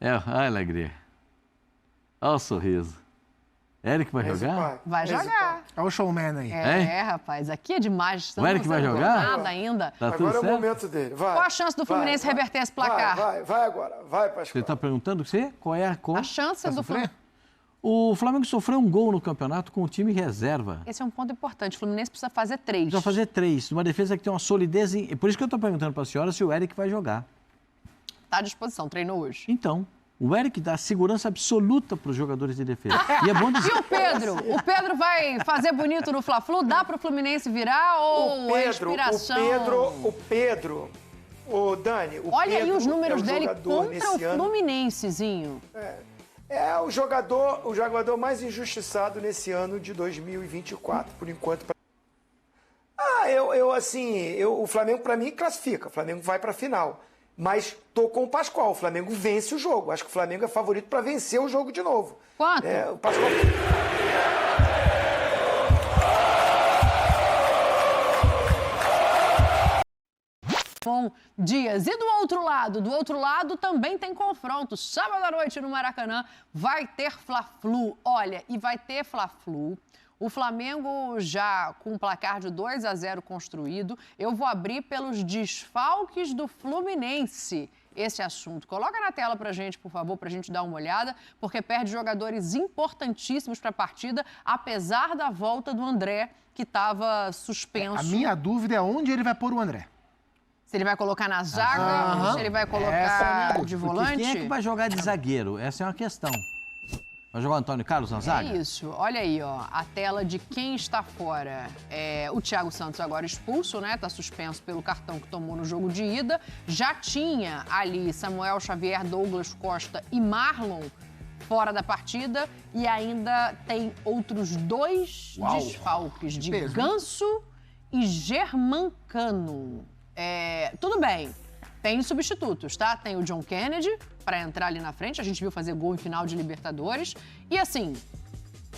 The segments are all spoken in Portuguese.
a alegria. Olha o sorriso. Eric vai jogar? Vai jogar. Olha o showman aí. Rapaz, aqui é demais. O Eric vai jogar? Nada ainda. Tá tudo Agora é o certo? momento dele. Vai. Qual a chance do Fluminense reverter esse placar? Vai agora. Vai, Pascoal. Você está perguntando qual é a cor? A chance do Fluminense. O Flamengo sofreu um gol no campeonato com o time reserva. Esse é um ponto importante. O Fluminense precisa fazer 3. Precisa fazer 3. Uma defesa que tem uma solidez. Por isso que eu estou perguntando para a senhora se o Eric vai jogar. Está à disposição, treinou hoje. Então, o Eric dá segurança absoluta para os jogadores de defesa. E é bom dizer. E o Pedro? O Pedro vai fazer bonito no Fla-Flu? Dá para o Fluminense virar ou é inspiração? Dani, Olha Pedro aí os números é dele contra o ano. Fluminensezinho. É o jogador mais injustiçado nesse ano de 2024, por enquanto. O Flamengo, para mim, classifica. O Flamengo vai para a final. Mas tô com o Pascoal. O Flamengo vence o jogo. Acho que o Flamengo é favorito para vencer o jogo de novo. Quanto? O Pascoal... Bom, Dias. E do outro lado também tem confronto. Sábado à noite no Maracanã vai ter Fla-Flu. Olha, e vai ter Fla-Flu. O Flamengo já com um placar de 2-0 construído. Eu vou abrir pelos desfalques do Fluminense esse assunto. Coloca na tela pra gente, por favor, pra gente dar uma olhada, porque perde jogadores importantíssimos para a partida, apesar da volta do André, que estava suspenso. A minha dúvida é onde ele vai pôr o André. Se ele vai colocar na zaga, se ele vai colocar de volante. Quem é que vai jogar de zagueiro? Essa é uma questão. Vai jogar o Antônio Carlos na zaga? É isso. Olha aí, ó, a tela de quem está fora. O Thiago Santos agora expulso, né? Tá suspenso pelo cartão que tomou no jogo de ida. Já tinha ali Samuel Xavier, Douglas Costa e Marlon fora da partida. E ainda tem outros 2 desfalques de Ganso e Germancano. Tudo bem, tem substitutos, tá? Tem o John Kennedy para entrar ali na frente, a gente viu fazer gol em final de Libertadores. E assim,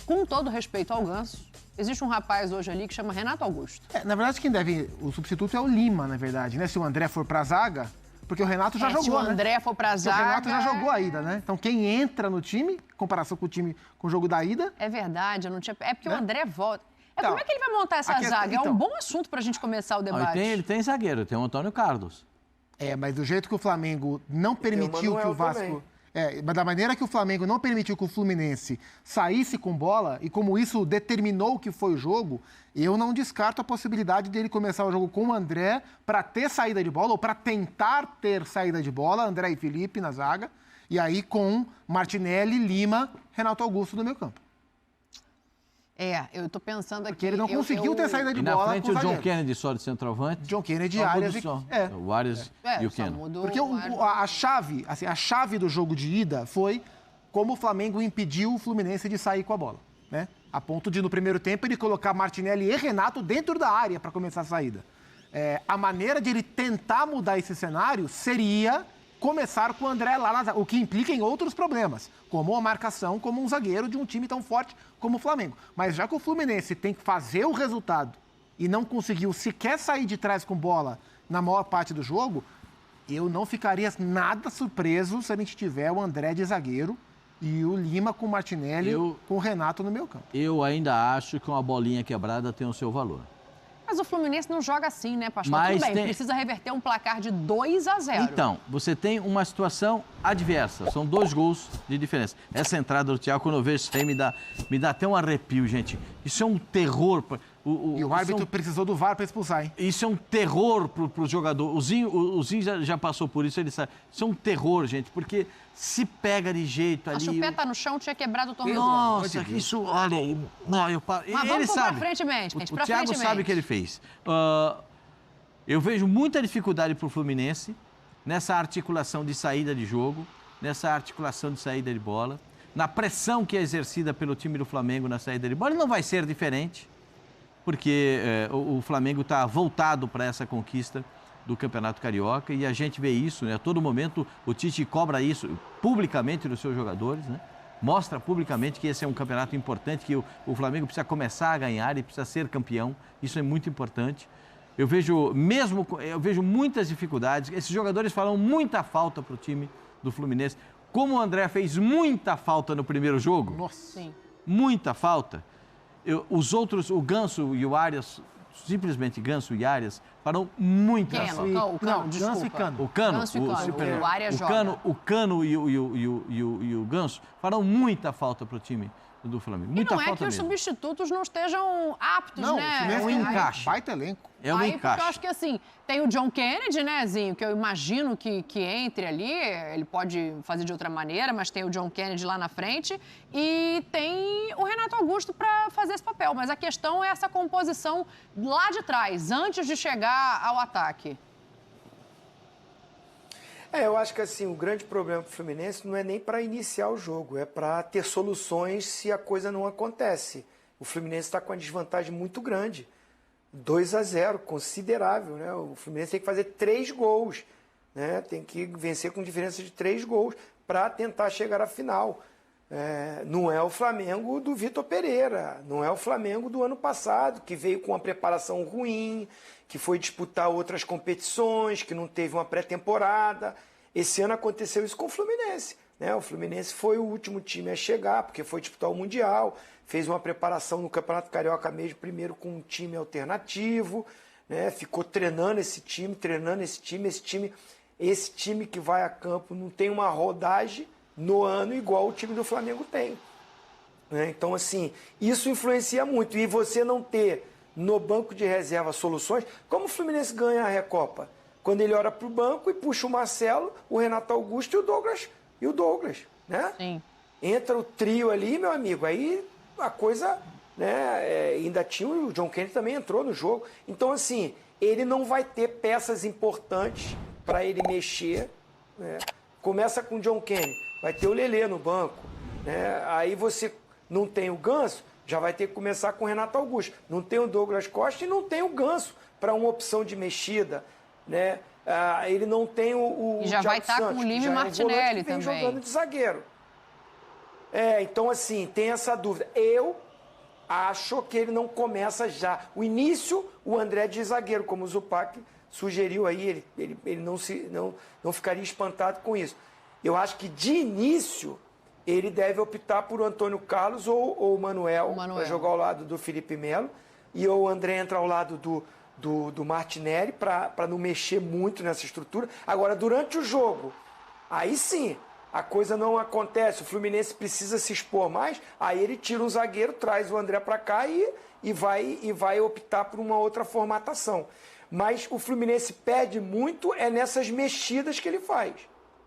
com todo respeito ao Ganso, existe um rapaz hoje ali que chama Renato Augusto. Na verdade, o substituto é o Lima, na verdade, né? Se o André for pra zaga, porque o Renato já jogou, se o André for pra zaga... O Renato já jogou a ida, né? Então, quem entra no time, em comparação com o jogo da ida... É verdade, eu não tinha... É porque o André volta... Então, como é que ele vai montar essa zaga? É um bom assunto pra gente começar o debate. Ele tem zagueiro, tem o Antônio Carlos. Mas do jeito que o Flamengo não permitiu que o Vasco... Mas da maneira que o Flamengo não permitiu que o Fluminense saísse com bola, e como isso determinou o que foi o jogo, eu não descarto a possibilidade dele começar o jogo com o André para ter saída de bola, ou para tentar ter saída de bola, André e Felipe na zaga, e aí com Martinelli, Lima, Renato Augusto no meio campo. Eu tô pensando aqui... Porque ele não conseguiu ter saída de bola. E na frente o John Kennedy só de centroavante. John Kennedy, Arias o Arias e o Kennedy. Porque a chave do jogo de ida foi como o Flamengo impediu o Fluminense de sair com a bola, né? A ponto de, no primeiro tempo, ele colocar Martinelli e Renato dentro da área para começar a saída. A maneira de ele tentar mudar esse cenário seria começar com o André lá na zaga, o que implica em outros problemas, como a marcação, como um zagueiro de um time tão forte como o Flamengo. Mas já que o Fluminense tem que fazer o resultado e não conseguiu sequer sair de trás com bola na maior parte do jogo, eu não ficaria nada surpreso se a gente tiver o André de zagueiro e o Lima com o Martinelli, com o Renato no meio campo. Eu ainda acho que uma bolinha quebrada tem o seu valor. Mas o Fluminense não joga assim, né, Pascoal? Tudo bem, precisa reverter um placar de 2-0. Então, você tem uma situação adversa. São 2 gols de diferença. Essa entrada do Thiago, quando eu vejo isso aí, me dá até um arrepio, gente. Isso é um terror. E o árbitro precisou do VAR para expulsar, hein? Isso é um terror pro jogador. O Zinho já passou por isso, ele sabe. Isso é um terror, gente, porque se pega de jeito ali... Se o pé tá no chão, tinha quebrado o tornozelo. Nossa, isso, olha aí. Mas ele sabe. Pra frente, mente. O Thiago sabe o que ele fez. Eu vejo muita dificuldade pro Fluminense nessa articulação de saída de jogo, nessa articulação de saída de bola, na pressão que é exercida pelo time do Flamengo na saída de bola. Ele não vai ser diferente, porque o Flamengo está voltado para essa conquista do Campeonato Carioca e a gente vê isso, né? A todo momento o Tite cobra isso publicamente dos seus jogadores, né? Mostra publicamente que esse é um campeonato importante, que o Flamengo precisa começar a ganhar e precisa ser campeão. Isso é muito importante. Eu vejo muitas dificuldades. Esses jogadores falam muita falta para o time do Fluminense. Como o André fez muita falta no primeiro jogo, Nossa. Sim. muita falta, os outros, o Ganso e o Arias, simplesmente Ganso e Arias, farão muita Quem é? falta. O Cano, Não, desculpa. Ganso e Cano. O Cano, Ganso e Cano, o Arias joga. O Cano e o Ganso farão muita falta para o time do Flamengo. E Muita não é falta que os mesmo. substitutos não estejam aptos, Não, né? o um Fluminense tem encaixe. baita elenco. É um Aí, porque eu encaixe. acho que assim, tem o John Kennedy, né, Zinho, que eu imagino que entre ali, ele pode fazer de outra maneira, mas tem o John Kennedy lá na frente e tem o Renato Augusto para fazer esse papel. Mas a questão é essa composição lá de trás, antes de chegar ao ataque. Eu acho que assim, o grande problema para o Fluminense não é nem para iniciar o jogo, é para ter soluções se a coisa não acontece. O Fluminense está com uma desvantagem muito grande. 2-0, considerável, né? O Fluminense tem que fazer 3 gols, né? Tem que vencer com diferença de 3 gols para tentar chegar à final. Não é o Flamengo do Vitor Pereira, não é o Flamengo do ano passado, que veio com uma preparação ruim, que foi disputar outras competições, que não teve uma pré-temporada. Esse ano aconteceu isso com o Fluminense, né? O Fluminense foi o último time a chegar, porque foi disputar o Mundial, fez uma preparação no Campeonato Carioca mesmo, primeiro com um time alternativo, né? Ficou treinando esse time, esse time que vai a campo não tem uma rodagem no ano igual o time do Flamengo tem, né? Então, assim, isso influencia muito. E você não ter no banco de reserva soluções, como o Fluminense ganha a Recopa? Quando ele olha para o banco e puxa o Marcelo, o Renato Augusto e o Douglas, né? Sim. Entra o trio ali, meu amigo, aí a coisa, né? Ainda tinha o John Kennedy também entrou no jogo. Então, assim, ele não vai ter peças importantes para ele mexer, né? Começa com o John Kennedy, vai ter o Lelê no banco, né? Aí você não tem o Ganso, já vai ter que começar com o Renato Augusto. Não tem o Douglas Costa e não tem o Ganso para uma opção de mexida, né? Ele não tem o E já Thiago vai estar com Santos, o Lima que e já Martinelli é um volante que vem também. jogando de zagueiro. Então, assim, tem essa dúvida. Eu acho que ele não começa já. O início, o André de zagueiro, como o Zupac sugeriu aí, ele não ficaria espantado com isso. Eu acho que de início ele deve optar por o Antônio Carlos ou o Manuel. Para jogar ao lado do Felipe Melo, e o André entra ao lado do Martinelli para não mexer muito nessa estrutura. Agora, durante o jogo, aí sim, a coisa não acontece, o Fluminense precisa se expor mais, aí ele tira um zagueiro, traz o André para cá e vai optar por uma outra formatação. Mas o Fluminense perde muito nessas mexidas que ele faz.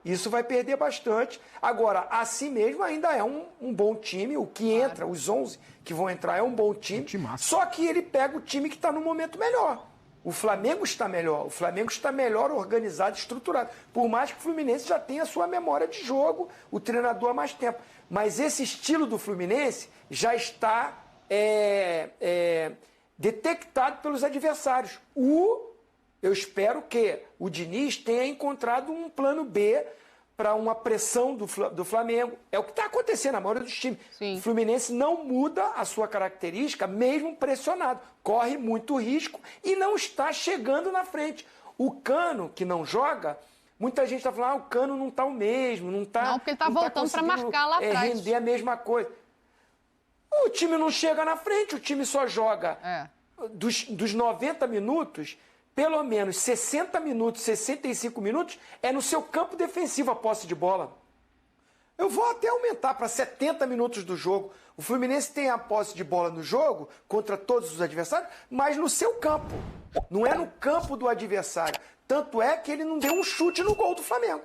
Isso vai perder bastante. Agora, assim mesmo, ainda é um bom time. O que entra, os 11 que vão entrar, é um bom time. Só que ele pega o time que está no momento melhor. O Flamengo está melhor. O Flamengo está melhor organizado, estruturado. Por mais que o Fluminense já tenha a sua memória de jogo, o treinador há mais tempo. Mas esse estilo do Fluminense já está detectado pelos adversários. Eu espero que o Diniz tenha encontrado um plano B para uma pressão do Flamengo. É o que está acontecendo na maioria dos times. Sim. O Fluminense não muda a sua característica, mesmo pressionado. Corre muito risco e não está chegando na frente. O Cano, que não joga, muita gente está falando, o Cano não está o mesmo, não está. Não, porque ele está voltando para marcar lá atrás. Render a mesma coisa. O time não chega na frente, o time só joga dos 90 minutos. Pelo menos 60 minutos, 65 minutos é no seu campo defensivo a posse de bola. Eu vou até aumentar para 70 minutos do jogo. O Fluminense tem a posse de bola no jogo contra todos os adversários, mas no seu campo. Não é no campo do adversário. Tanto é que ele não deu um chute no gol do Flamengo.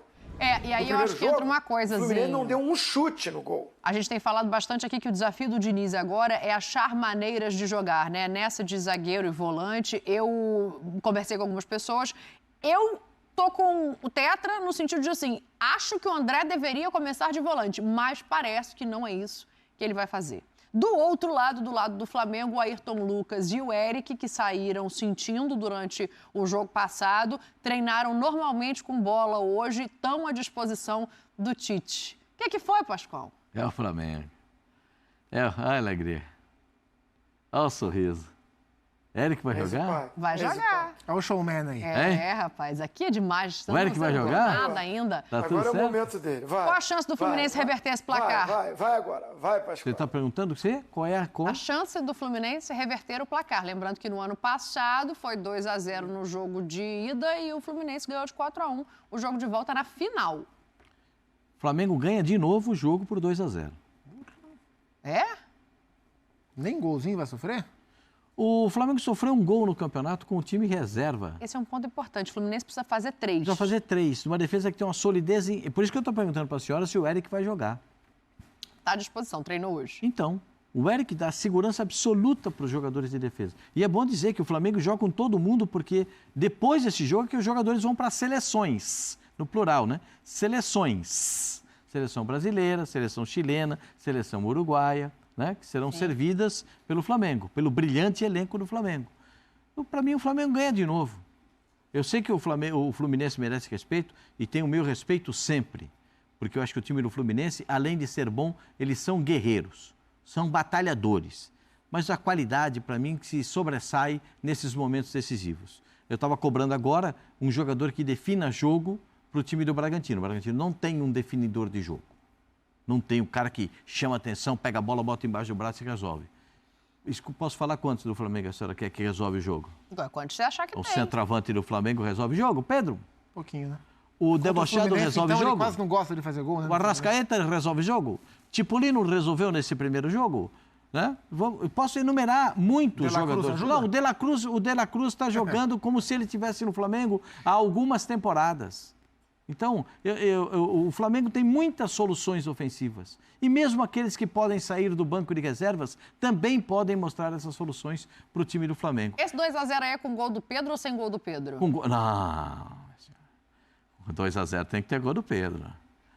E aí eu acho que entra uma coisa, O Fluminense Zinho. não deu um chute no gol. A gente tem falado bastante aqui que o desafio do Diniz agora é achar maneiras de jogar, né? Nessa de zagueiro e volante, eu conversei com algumas pessoas. Eu tô com o Tetra no sentido de, assim, acho que o André deveria começar de volante, mas parece que não é isso que ele vai fazer. Do outro lado, do lado do Flamengo, o Ayrton Lucas e o Eric, que saíram sentindo durante o jogo passado, treinaram normalmente com bola hoje, estão à disposição do Tite. O que foi, Pascoal? É o Flamengo. Olha a alegria. Olha o sorriso. Eric vai jogar? Vai jogar. Olha o showman aí. Rapaz, aqui é demais. O Eric vai jogar? Nada ainda. Tá tudo Agora é o certo? momento dele. Vai. Qual a chance do Fluminense reverter esse placar? Vai agora. Vai, Pascoal. Você está perguntando qual é a cor? A chance do Fluminense reverter o placar. Lembrando que no ano passado foi 2-0 no jogo de ida e o Fluminense ganhou de 4-1. O jogo de volta na final. O Flamengo ganha de novo o jogo por 2-0. É? Nem golzinho vai sofrer? O Flamengo sofreu um gol no campeonato com o time reserva. Esse é um ponto importante. O Fluminense precisa fazer 3. Precisa fazer 3. Uma defesa que tem uma solidez. Por isso que eu estou perguntando para a senhora se o Eric vai jogar. Está à disposição, treinou hoje. Então, o Eric dá segurança absoluta para os jogadores de defesa. E é bom dizer que o Flamengo joga com todo mundo, porque depois desse jogo é que os jogadores vão para seleções, no plural, né? Seleções. Seleção brasileira, seleção chilena, seleção uruguaia, né? Que serão servidas pelo Flamengo, pelo brilhante elenco do Flamengo. Então, para mim, o Flamengo ganha de novo. Eu sei que o Fluminense merece respeito e tem o meu respeito sempre. Porque eu acho que o time do Fluminense, além de ser bom, eles são guerreiros, são batalhadores. Mas a qualidade, para mim, se sobressai nesses momentos decisivos. Eu estava cobrando agora um jogador que defina jogo para o time do Bragantino. O Bragantino não tem um definidor de jogo. Não tem um cara que chama atenção, pega a bola, bota embaixo do braço e resolve. Isso posso falar quantos do Flamengo a senhora quer que resolve o jogo? Quantos você achar que O tem? centroavante do Flamengo resolve o jogo? Pedro? Um pouquinho, né? O debochado resolve o Ele jogo? quase não gosta de fazer gol, né? O Arrascaeta resolve o jogo? Tipolino resolveu nesse primeiro jogo? Né? Eu posso enumerar muitos jogadores. Não, o De La Cruz está jogando como se ele estivesse no Flamengo há algumas temporadas. Então, o Flamengo tem muitas soluções ofensivas. E mesmo aqueles que podem sair do banco de reservas também podem mostrar essas soluções para o time do Flamengo. Esse 2-0 aí é com gol do Pedro ou sem gol do Pedro? Não. 2-0 tem que ter gol do Pedro.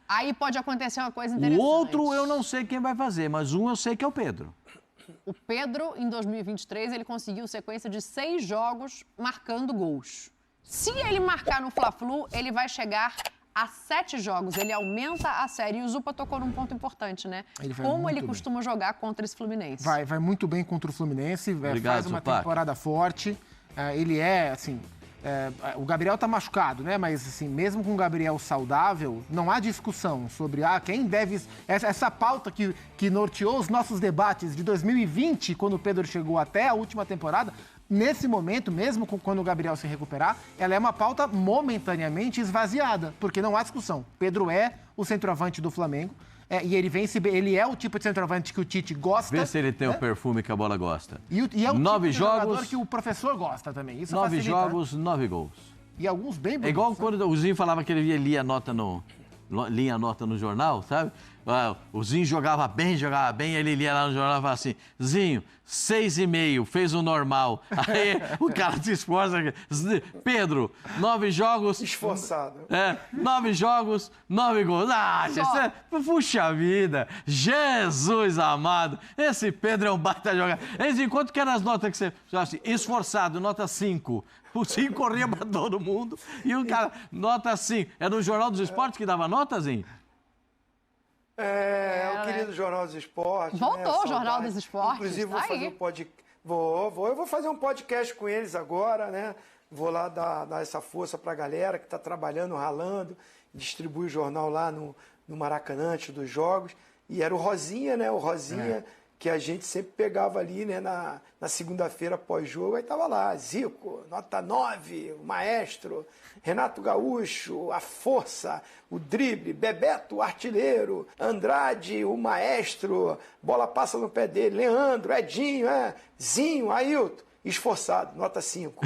Aí pode acontecer uma coisa interessante. O outro eu não sei quem vai fazer, mas um eu sei que é o Pedro. O Pedro, em 2023, ele conseguiu sequência de 6 jogos marcando gols. Se ele marcar no Fla-Flu, ele vai chegar a 7 jogos. Ele aumenta a série. E o Zupa tocou num ponto importante, né? Como ele costuma jogar contra esse Fluminense. Vai muito bem contra o Fluminense. Obrigado, faz uma Zupac. temporada forte. Ele é, assim... o Gabriel tá machucado, né? Mas, assim, mesmo com o Gabriel saudável, não há discussão sobre quem deve... Essa pauta que norteou os nossos debates de 2020, quando o Pedro chegou até a última temporada, nesse momento, mesmo quando o Gabriel se recuperar, ela é uma pauta momentaneamente esvaziada, porque não há discussão. Pedro é o centroavante do Flamengo. E ele é o tipo de centroavante que o Tite gosta. Vê se ele tem o perfume que a bola gosta. E é o 9 tipo de jogos, jogador que o professor gosta também. Isso 9 facilita, jogos, 9 gols. E alguns bem bonitos. É igual quando o Zinho falava que ele lia a nota no jornal, sabe? O Zinho jogava bem, aí ele lia lá no jornal e falava assim, Zinho, 6,5, fez o normal. Aí o cara se esforça. Pedro, 9 jogos... Esforçado. 9 jogos, 9 gols. Puxa vida, Jesus amado, esse Pedro é um baita jogador. Enquanto que eram as notas que você... Assim, esforçado, nota 5. O 5 corria pra todo mundo. E o cara, nota 5. É no Jornal dos Esportes que dava notazinho? O querido Jornal dos Esportes. Voltou o Jornal dos Esportes. Inclusive, tá vou fazer eu vou fazer um podcast com eles agora, né? Vou lá dar essa força pra galera que tá trabalhando, ralando, distribui o jornal lá no Maracanã antes dos jogos. E era o Rosinha, né? O Rosinha, que a gente sempre pegava ali, né? Na segunda-feira pós-jogo, aí tava lá, Zico, nota 9, o maestro, Renato Gaúcho, a força, o drible, Bebeto, o artilheiro, Andrade, o maestro, bola passa no pé dele, Leandro, Edinho, Zinho, Ailton, esforçado, nota 5.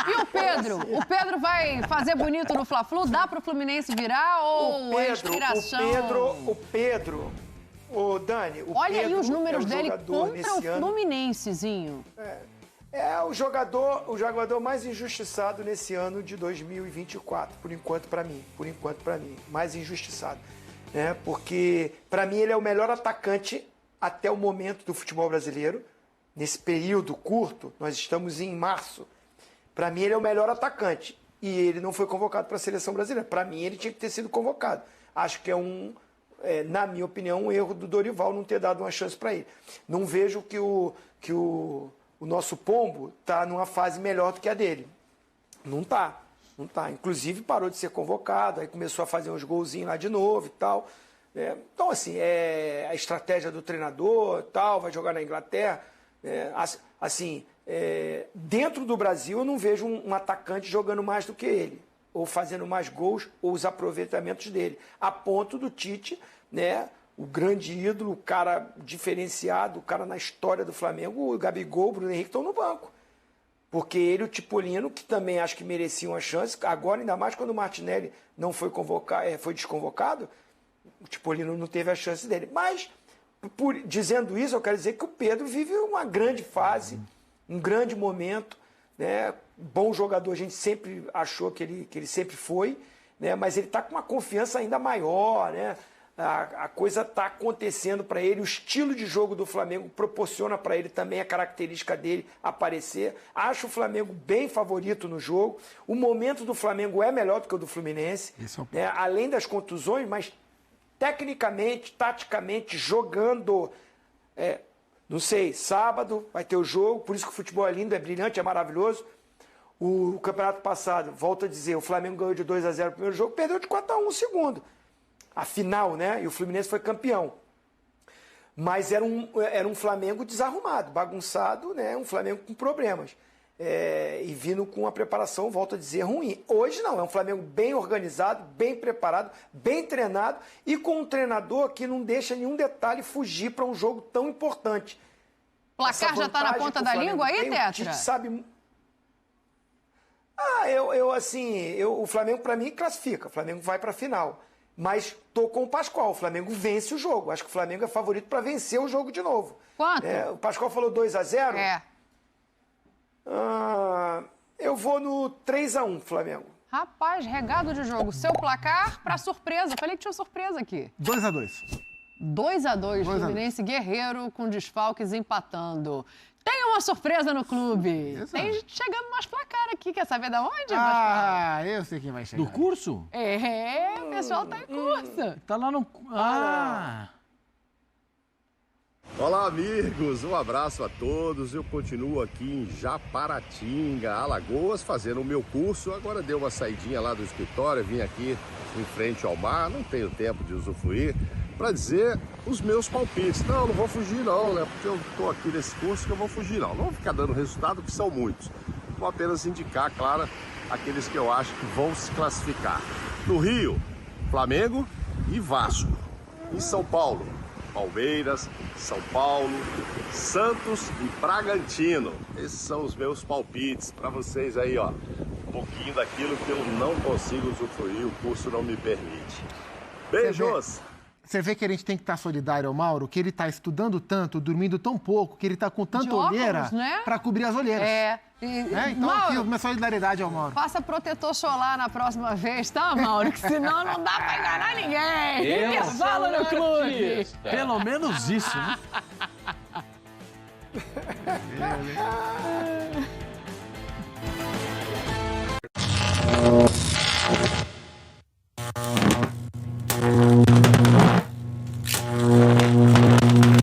E o Pedro? O Pedro vai fazer bonito no Fla-Flu? Dá pro Fluminense virar ou é inspiração? O Pedro... Ô, Dani, Olha Pedro aí os números é o dele jogador contra o Fluminensezinho. É o jogador mais injustiçado nesse ano de 2024, por enquanto para mim. Mais injustiçado. Né? Porque, para mim, ele é o melhor atacante até o momento do futebol brasileiro. Nesse período curto, nós estamos em março. Para mim, ele é o melhor atacante. E ele não foi convocado para a seleção brasileira. Para mim, ele tinha que ter sido convocado. Acho que na minha opinião, um erro do Dorival não ter dado uma chance para ele. Não vejo que o o nosso Pombo está numa fase melhor do que a dele. Não está. Inclusive parou de ser convocado, aí começou a fazer uns golzinhos lá de novo e tal. Então, assim, a estratégia do treinador e tal, vai jogar na Inglaterra. Dentro do Brasil eu não vejo um atacante jogando mais do que ele, ou fazendo mais gols, ou os aproveitamentos dele, a ponto do Tite, né, o grande ídolo, o cara diferenciado, o cara na história do Flamengo, o Gabigol, o Bruno Henrique estão no banco. Porque ele e o Tipolino, que também acho que mereciam a chance, agora ainda mais quando o Martinelli não foi foi desconvocado, o Tipolino não teve a chance dele. Mas, dizendo isso, eu quero dizer que o Pedro vive uma grande fase, um grande momento, né? Bom jogador, a gente sempre achou que ele sempre foi, né? Mas ele está com uma confiança ainda maior, né? A coisa está acontecendo para ele, o estilo de jogo do Flamengo proporciona para ele também a característica dele aparecer. Acho o Flamengo bem favorito no jogo. O momento do Flamengo é melhor do que o do Fluminense, né? Além das contusões, mas tecnicamente, taticamente, jogando. Não sei, sábado vai ter o jogo, por isso que o futebol é lindo, é brilhante, é maravilhoso. O campeonato passado, volto a dizer, o Flamengo ganhou de 2-0 o primeiro jogo, perdeu de 4-1 o segundo. A final, né? E o Fluminense foi campeão. Mas era um Flamengo desarrumado, bagunçado, né? Um Flamengo com problemas. E vindo com a preparação, volto a dizer, ruim. Hoje não, é um Flamengo bem organizado, bem preparado, bem treinado e com um treinador que não deixa nenhum detalhe fugir para um jogo tão importante. Placar já está na ponta da língua aí, Tetra? O Tite sabe... o Flamengo para mim classifica, o Flamengo vai para a final. Mas tô com o Pascoal, o Flamengo vence o jogo. Acho que o Flamengo é favorito para vencer o jogo de novo. Quanto? O Pascoal falou 2-0? Eu vou no 3-1, Flamengo. Rapaz, regado de jogo. Seu placar para surpresa. Falei que tinha surpresa aqui. 2-2. 2-2, Fluminense Guerreiro com desfalques empatando. Tem uma surpresa no clube. Tem gente chegando mais placar aqui. Quer saber de onde? Eu sei quem vai chegar. Do curso? O pessoal tá em curso. Tá lá no... Olá, amigos. Um abraço a todos. Eu continuo aqui em Japaratinga, Alagoas, fazendo o meu curso. Agora dei uma saidinha lá do escritório, vim aqui em frente ao mar. Não tenho tempo de usufruir para dizer os meus palpites. Não vou fugir não, né? Porque eu tô aqui nesse curso que eu vou fugir não. Não vou ficar dando resultado, que são muitos. Vou apenas indicar, claro, aqueles que eu acho que vão se classificar. No Rio, Flamengo e Vasco. Em São Paulo, Palmeiras, São Paulo, Santos e Bragantino. Esses são os meus palpites para vocês aí, ó. Um pouquinho daquilo que eu não consigo usufruir, o curso não me permite. Beijos! Você vê que a gente tem que estar solidário ao Mauro, que ele está estudando tanto, dormindo tão pouco, que ele está com tanta olheira, né? Para cobrir as olheiras. Então Mauro, aqui, minha solidariedade ao Mauro. Faça protetor solar na próxima vez, tá, Mauro? Que senão não dá para enganar ninguém. Intervalo no clube. Pelo menos isso, né?